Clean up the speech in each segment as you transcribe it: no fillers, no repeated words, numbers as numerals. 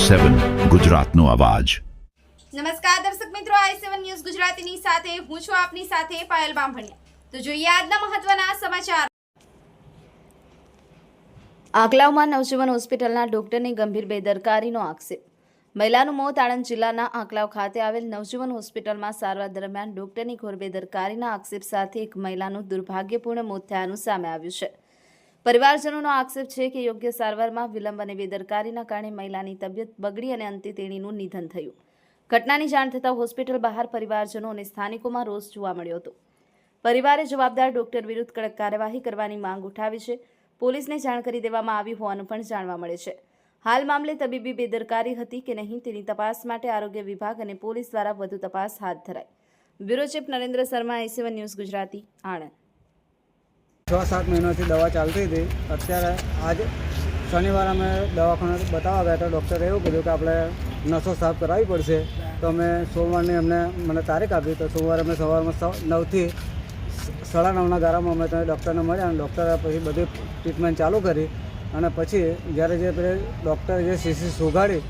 i7 ગુજરાતનો અવાજ। નમસ્કાર દર્શક મિત્રો, i7 ન્યૂઝ ગુજરાતીની સાથે હું છું આપની સાથે પાયલ બામભણિયા। તો જોઈએ આજના મહત્વના સમાચાર। આંકલાવમાં નવજીવન હોસ્પિટલના ડોક્ટરની ગંભીર બેદરકારીનો આક્ષેપ। મહિલાનું મોત। આણંદ જિલ્લાના આંકલાવ ખાતે આવેલ નવજીવન હોસ્પિટલમાં સારવાર દરમિયાન ડોક્ટરની ઘોર બેદરકારીના આક્ષેપ સાથે એક મહિલાનું દુર્ભાગ્યપૂર્ણ મોત થયાનું સામે આવ્યું છે। પરિવારજનોનો આક્ષેપ છે કે યોગ્ય સારવારમાં વિલંબ અને બેદરકારીના કારણે મહિલાની તબિયત બગડી અને અંતે તેણીનું નિધન થયું। ઘટનાની જાણ થતાં હોસ્પિટલ બહાર પરિવારજનો અને સ્થાનિકોમાં રોષ જોવા મળ્યો હતો। પરિવારે જવાબદાર ડોક્ટર વિરુદ્ધ કડક કાર્યવાહી કરવાની માંગ ઉઠાવી છે। પોલીસને જાણ કરી દેવામાં આવી હોવાનું પણ જાણવા મળે છે। હાલ મામલે તબીબી બેદરકારી હતી કે નહીં તેની તપાસ માટે આરોગ્ય વિભાગ અને પોલીસ દ્વારા વધુ તપાસ હાથ ધરાઈ। Bureau chief Narendra Sharma, i7 news Gujarati, Anand. 6-7 મહિનાથી દવા ચાલતી હતી। અત્યારે આજ શનિવારે અમે દવાખાને બતાવવા ગયા તો ડૉક્ટરે એવું કીધું કે આપણે નસો સાફ કરાવવી પડશે। તો અમે સોમવારની મને તારીખ આપી। તો સોમવારે અમે સવારમાં 9 થી 9:30ના ગાળામાં અમે ત્યાં ડૉક્ટરને મળ્યા અને ડૉક્ટરે પછી બધી ટ્રીટમેન્ટ ચાલુ કરી। અને પછી જ્યારે જે પેલે ડૉક્ટરે જે સીસી સુગાડી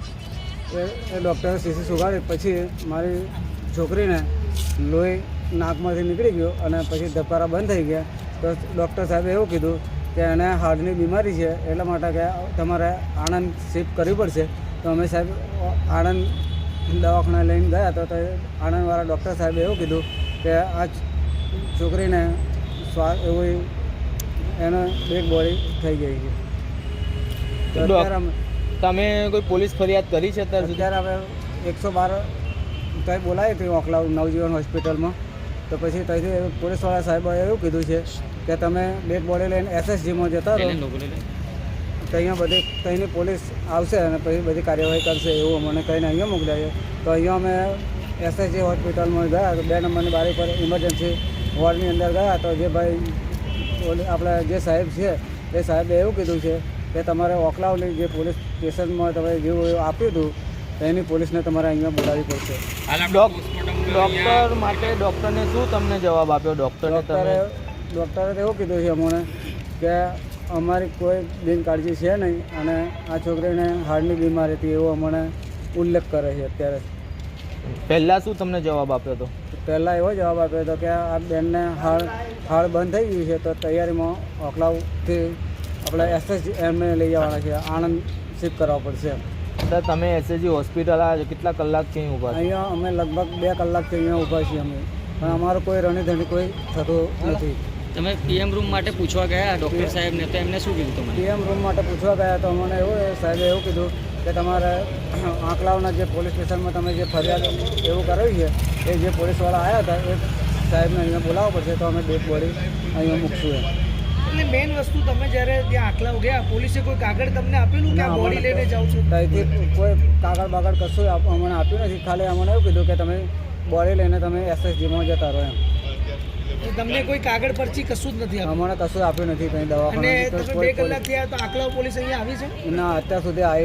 એ ડૉક્ટરે સીસી સુગાડી પછી મારી છોકરીને લોહી નાકમાંથી નીકળી ગયો અને પછી ધબકારા બંધ થઈ ગયા। તો ડૉક્ટર સાહેબે એવું કીધું કે એને હાર્ટની બીમારી છે, એટલા માટે કે તમારે આણંદ શિફ્ટ કરવી પડશે। તો અમે સાહેબ આણંદ દવાખાને લઈને ગયા તો આણંદવાળા ડૉક્ટર સાહેબે એવું કીધું કે આ છોકરીને શ્વાસ એવું એને ડેડ બોડી થઈ ગઈ છે। તો અત્યારે તમે કોઈ પોલીસ ફરિયાદ કરી છે? અત્યારે હવે 112 ત્યાં બોલાવી હતી આંકલાવ નવજીવન હોસ્પિટલમાં। તો પછી ત્યાંથી પોલીસવાળા સાહેબોએ એવું કીધું છે કે તમે ડેડ બોડી લઈને SSGમાં જતા રહો, તો અહીંયા બધી ત્યાંની પોલીસ આવશે અને પછી બધી કાર્યવાહી કરશે એવું અમને કહીને અહીંયા મોકલ્યા છે। તો અહીંયા અમે SSG હોસ્પિટલમાં ગયા તો 2 નંબરની બારી પર ઇમરજન્સી વોર્ડની અંદર ગયા તો જે ભાઈ આપણા જે સાહેબ છે એ સાહેબે એવું કીધું છે કે તમારે ઓકલાવની જે પોલીસ સ્ટેશનમાં તમે જેવું આપ્યું હતું એની પોલીસને તમારે અહીંયા બોલાવવી પડશે। ડૉક્ટર માટે ડૉક્ટરને શું તમને જવાબ આપ્યો? ડૉક્ટરે એવું કીધું છે અમને કે અમારી કોઈ બિનકાળજી છે નહીં અને આ છોકરીને હાર્ટની બીમારી હતી એવો અમને ઉલ્લેખ કરે છે અત્યારે। પહેલાં શું તમને જવાબ આપ્યો હતો? પહેલાં એવો જવાબ આપ્યો હતો કે આ બેનને હાર્ટ બંધ થઈ ગયું છે, તો તૈયારીમાં ઓકલાવથી આપણે SSG એમને લઈ જવાના છે, આણંદ શિફ્ટ કરવા પડશે। સર, તમે SSG હોસ્પિટલ આવ્યા છો, કેટલા કલાકથી અહીં ઊભા? અહીંયા અમે લગભગ 2 કલાકથી અહીંયા ઊભા છીએ અમે, પણ અમારું કોઈ રણીધણી કોઈ થતું નથી। તમે PM રૂમ માટે પૂછવા ગયા ડૉક્ટર સાહેબને, તો એમને શું કીધું તમને? PM રૂમ માટે પૂછવા ગયા તો મને સાહેબે એવું કીધું કે તમારે આંકલાવના જે પોલીસ સ્ટેશનમાં તમે જે ફરિયાદ એવું કરાવી છે એ જે પોલીસવાળા આવ્યા હતા એ સાહેબને અહીંયા બોલાવવા પડશે, તો અમે ડેડ બોડી અહીંયા મૂકશું એમ। એટલે મેઇન વસ્તુ તમે જ્યારે ત્યાં આંકલાવ ગયા પોલીસે કોઈ કાગળ તમને આપેલું કે આ બોડી લઈને જાઓ છો? ત્યાંથી કોઈ કાગળ બાગળ કશું અમને આપ્યું નથી, ખાલી અમને એવું કીધું કે તમે બોડી લઈને તમે SSGમાં જતા રહો એમ। તમને કોઈ કાગળ પરથી કશું જ નથી આપ્યું? અમને કશું આપ્યું નથી કંઈ દવાખાને। અને તમે 2 કલાક થયા તો આંકલાવ પોલીસ અહીંયા આવી છે? ના, અત્યાર સુધી આવી